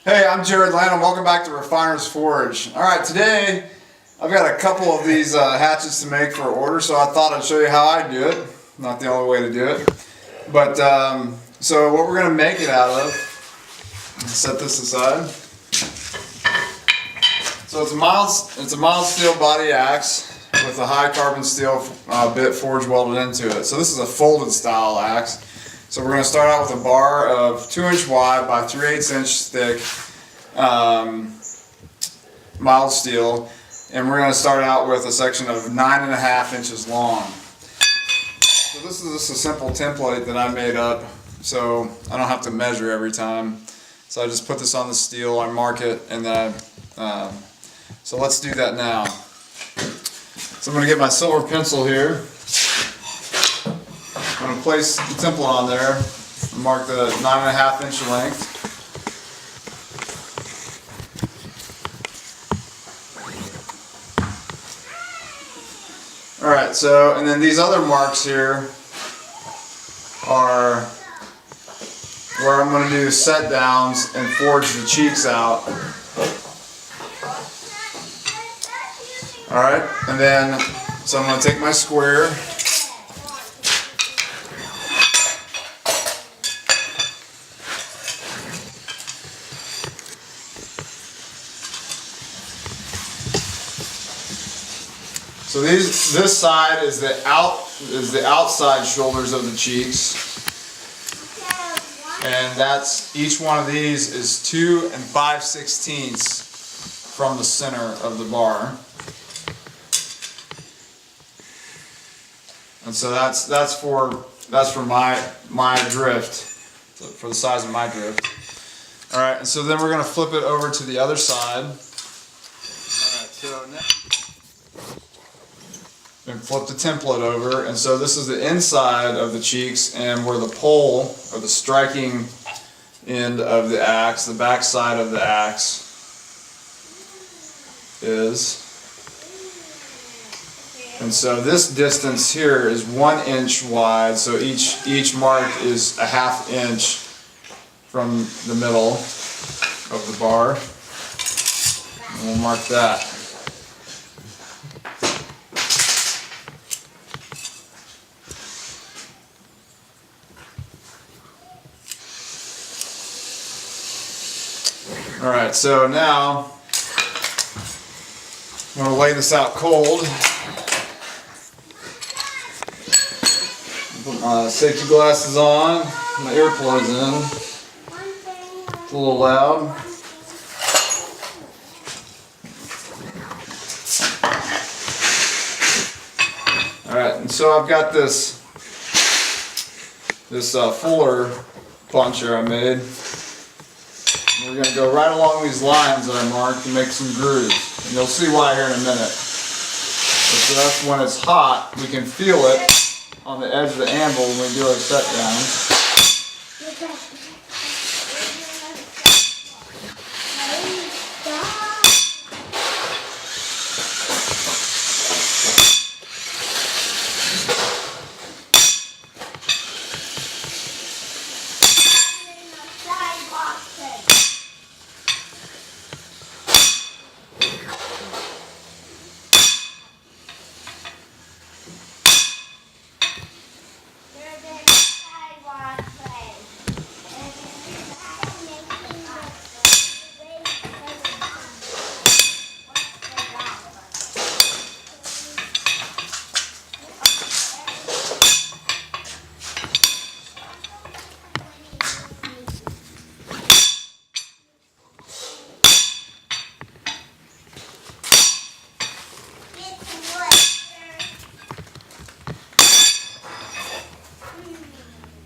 Hey, I'm Jared Lanham. Welcome back to Refiner's Forge. Alright, today I've got a couple of these hatchets to make for order, so I thought I'd show you how I do it. Not the only way to do it. But, so what we're going to make it out of, set this aside. So it's a mild steel body axe with a high carbon steel bit forge welded into it. So this is a folded style axe. So we're going to start out with a bar of 2-inch wide by 3/8 inch thick mild steel, and we're going to start out with a section of 9.5 inches long. So this is just a simple template that I made up, so I don't have to measure every time. So I just put this on the steel, I mark it, and then so let's do that now. So I'm going to get my silver pencil here. I'm going to place the template on there and mark the 9.5 inch length. Alright, so, and then these other marks here are where I'm going to do set downs and forge the cheeks out. Alright, and then, so I'm going to take my square. So this side is the outside shoulders of the cheeks, and that's, each one of these is 2 5/16 from the center of the bar, and so that's for my drift, so for the size of my drift. All right, and so then we're going to flip it over to the other side. All right, so now. And flip the template over, and so this is the inside of the cheeks, and where the pole or the striking end of the axe, the back side of the axe is. And so this distance here is 1 inch wide, so each mark is a 1/2 inch from the middle of the bar. And we'll mark that. Alright, so now I'm going to lay this out cold. Put my safety glasses on, my earplugs in. It's a little loud. Alright, and so I've got this fuller puncher I made. We're going to go right along these lines that I marked and make some grooves. And you'll see why here in a minute. So that's when it's hot, we can feel it on the edge of the anvil when we do our set downs.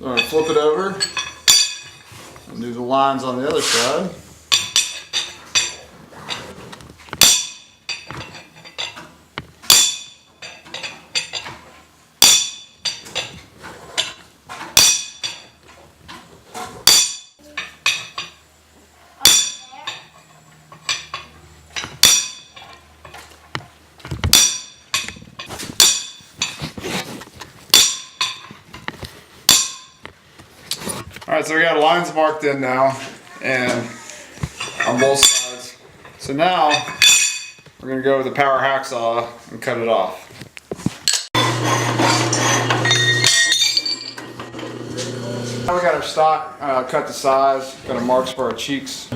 I'm going to flip it over and do the lines on the other side. Alright, so we got lines marked in now, and on both sides. So now we're going to go with the power hacksaw and cut it off. Now we got our stock cut to size, got our marks for our cheeks.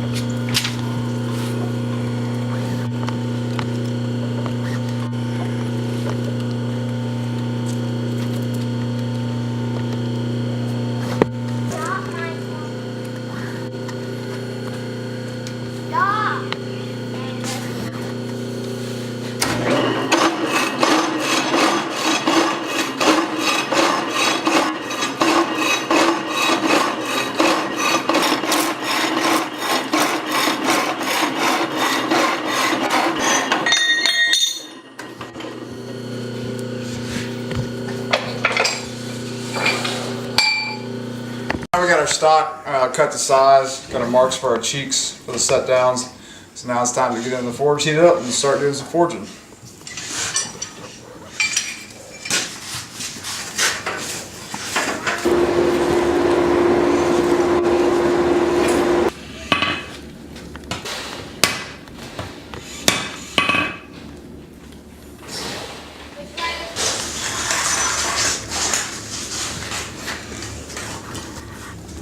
Now we got our stock cut to size, got our marks for our cheeks for the set downs. So now it's time to get in the forge, heat it up, and start doing some forging.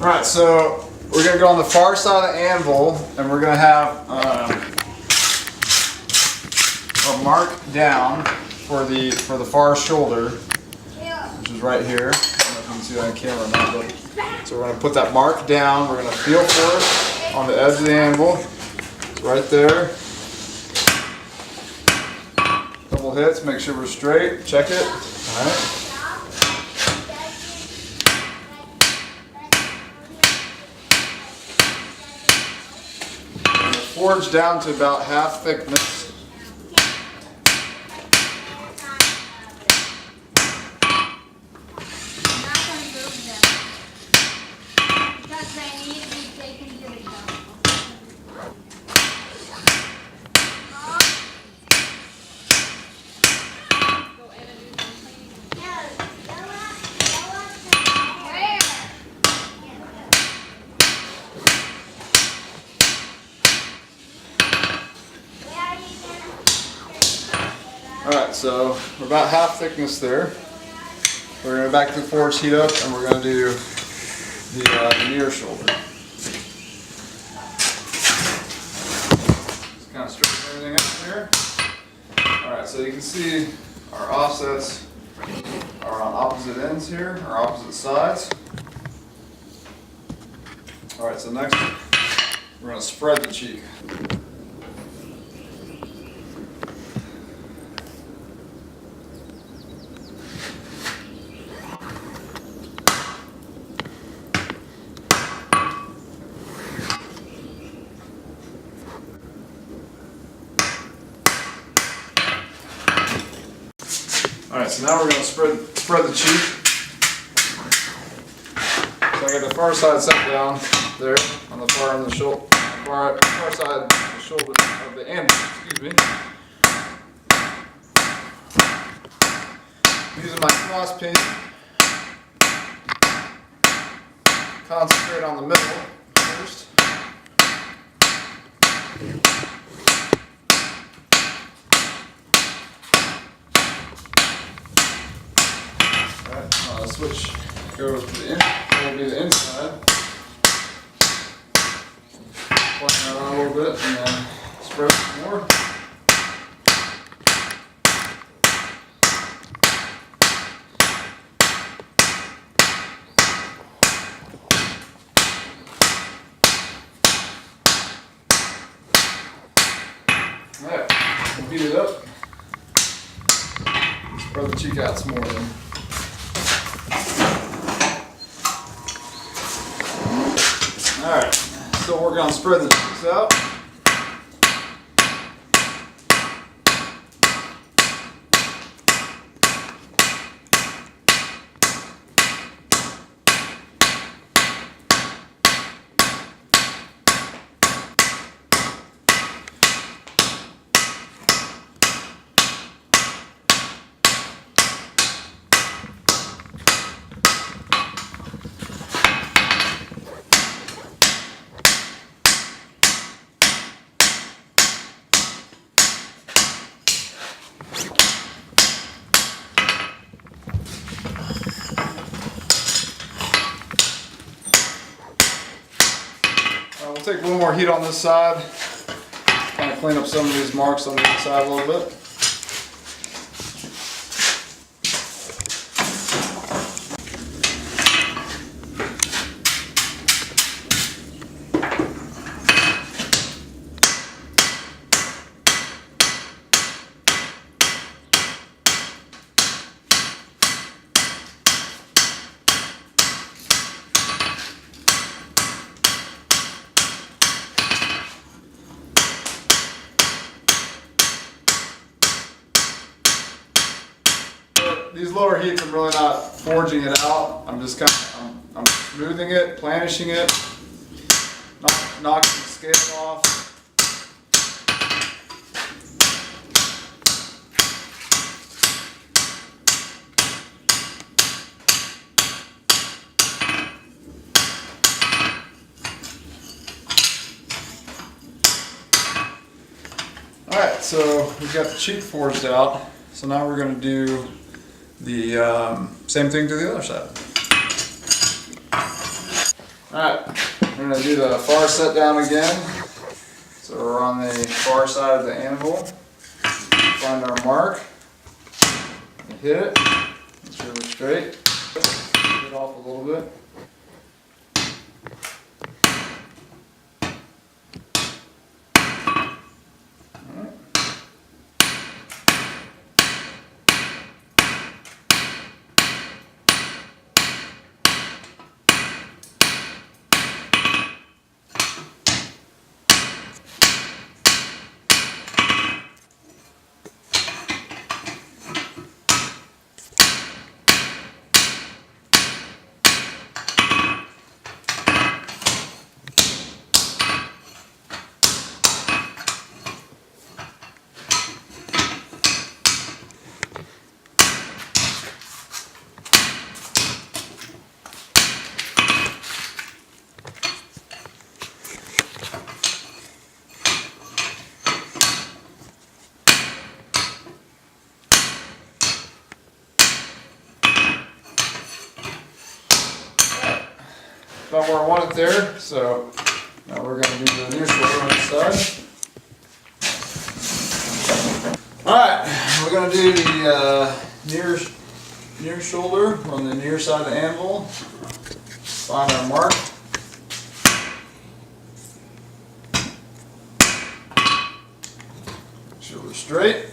Alright, so we're going to go on the far side of the anvil, and we're going to have a mark down for the far shoulder, which is right here. I don't know if you can see that on camera or not, but so we're going to put that mark down. We're going to feel for it on the edge of the anvil. It's right there. Couple hits, make sure we're straight. Check it. Alright. Forge down to about half thickness. Alright, so we're about half thickness there. We're going to go back to the forge, heat up, and we're going to do the near shoulder. Just kind of straighten everything up here. Alright, so you can see our offsets are on opposite ends here, or opposite sides. Alright, so next we're going to spread the cheek. Alright, so now we're going to spread the cheek. So I got the far side set down there on the far end of the shoulder, far side of the shoulder of the anvil, excuse me. Using my cross pin, concentrate on the middle first. Switch, go to the will be the inside. Flatten that out a little bit and then spread some more. Alright, beat it up. Spread the cheek out some more then. Alright, so we're going to spread the cheeks out. take one more heat on this side, kind of clean up some of these marks on the inside a little bit. These lower heats, I'm really not forging it out. I'm just kind of, I'm smoothing it, planishing it, knocking the scale off. Alright, so we've got the cheek forged out. So now we're going to do the same thing to the other side. Alright, we're going to do the far set down again. So we're on the far side of the anvil. Find our mark. Hit it. Make sure we're straight. Hit it off a little bit. About where I want it there, so now we're going to do the near shoulder on this side. Alright, we're going to do the near shoulder on the near side of the anvil. Find our mark. Make sure we're straight.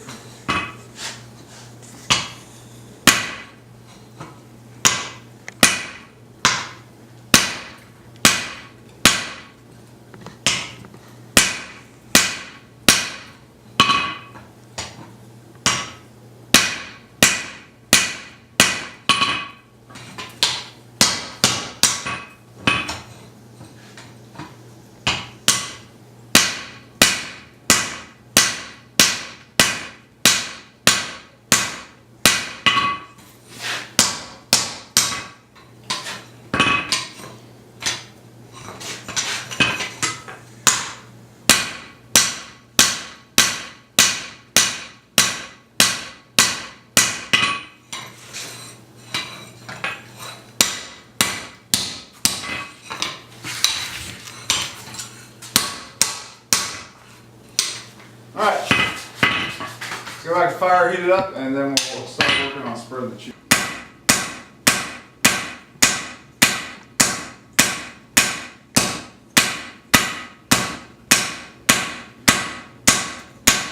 Alright, let's go back to fire, heat it up, and then we'll start working on spreading the cheese.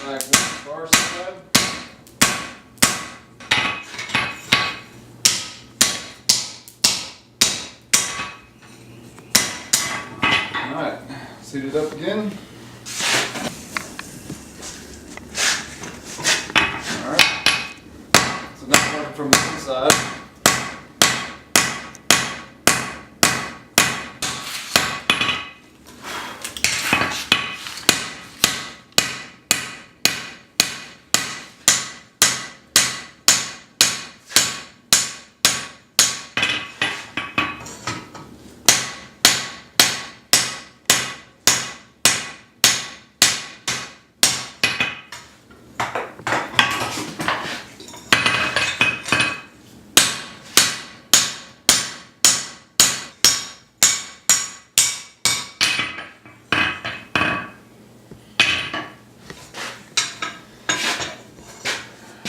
Back to the far side. Alright, let's heat it up again. From the inside.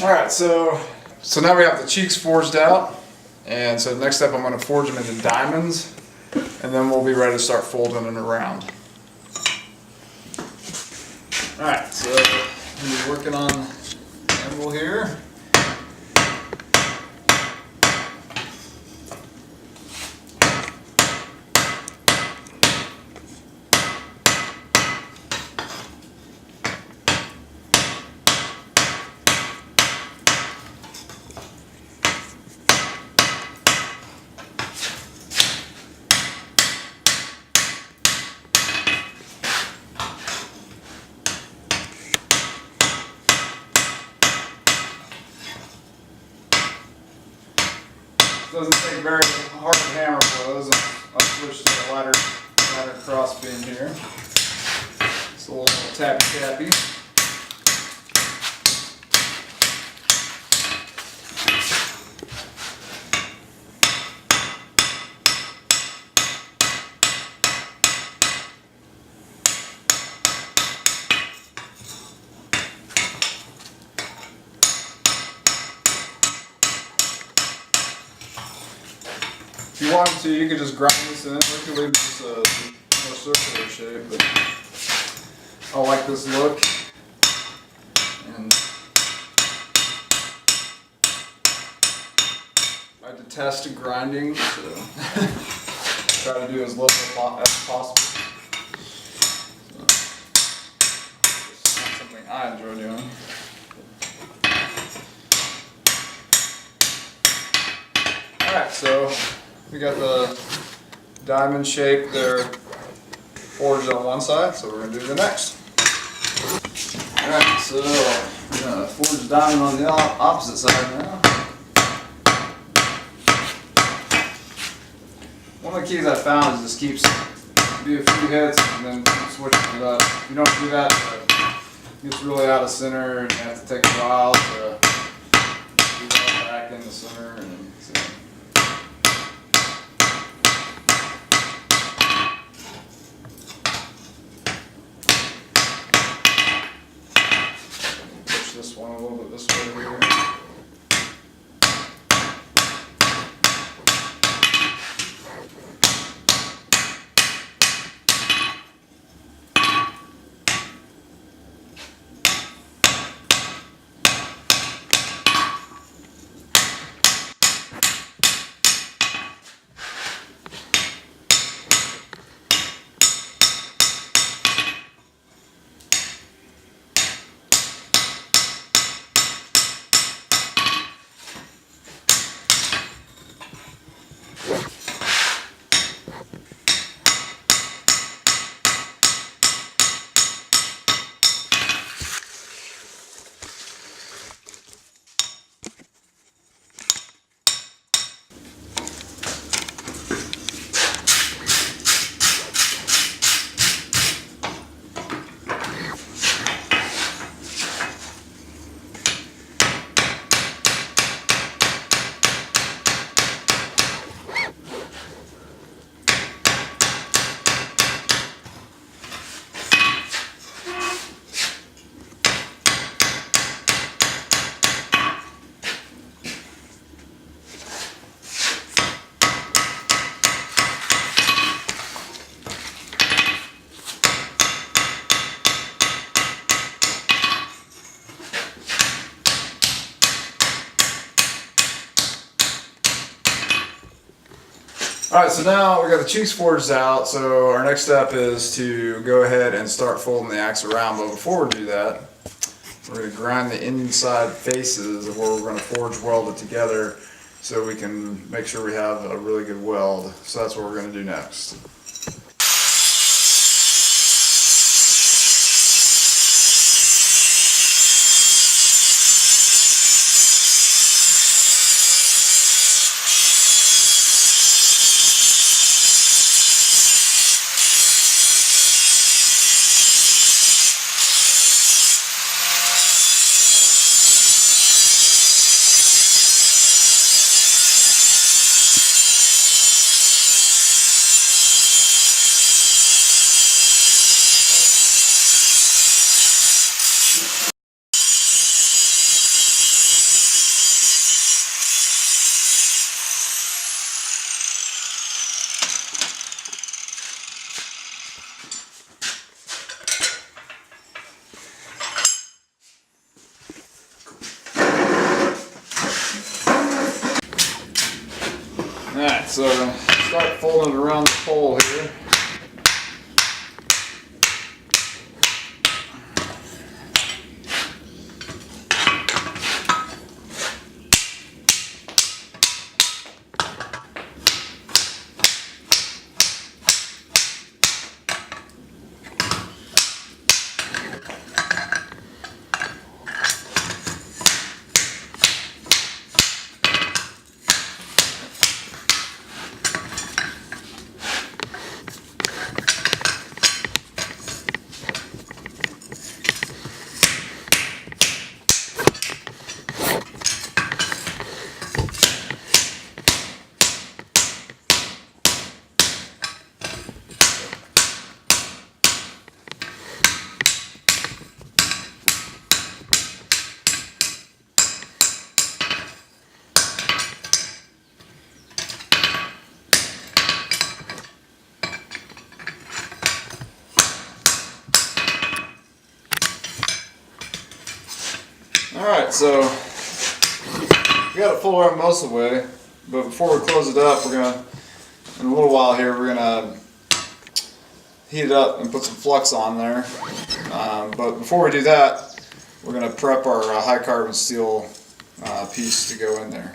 Alright, so now we have the cheeks forged out, and so next step I'm going to forge them into diamonds, and then we'll be ready to start folding them around. Alright, so we're working on the anvil here. Doesn't take very hard to hammer for those. I'll switch to the lighter cross beam here. It's a little tappy. If you wanted to, you could just grind this in. We could leave this a more circular shape, but I like this look. And I detest grinding, so try to do as little as possible. So, it's not something I enjoy doing. Alright, so we got the diamond shape there forged on one side, so we're going to do the next. Alright, so we're going to forge the diamond on the opposite side now. One of the keys I found is just do a few hits and then switch it up. If you don't do that, it gets really out of center and you have to take a while to get it back in the center. And so. This one a little bit this way here. Alright, so now we got the cheeks forged out, so our next step is to go ahead and start folding the axe around. But before we do that, we're going to grind the inside faces of where we're going to forge weld it together so we can make sure we have a really good weld. So that's what we're going to do next. Alright, so start folding it around the pole here. Alright, so we got it full arm most of the way, but before we close it up, we're going to, in a little while here, we're going to heat it up and put some flux on there. But before we do that, we're going to prep our high carbon steel piece to go in there.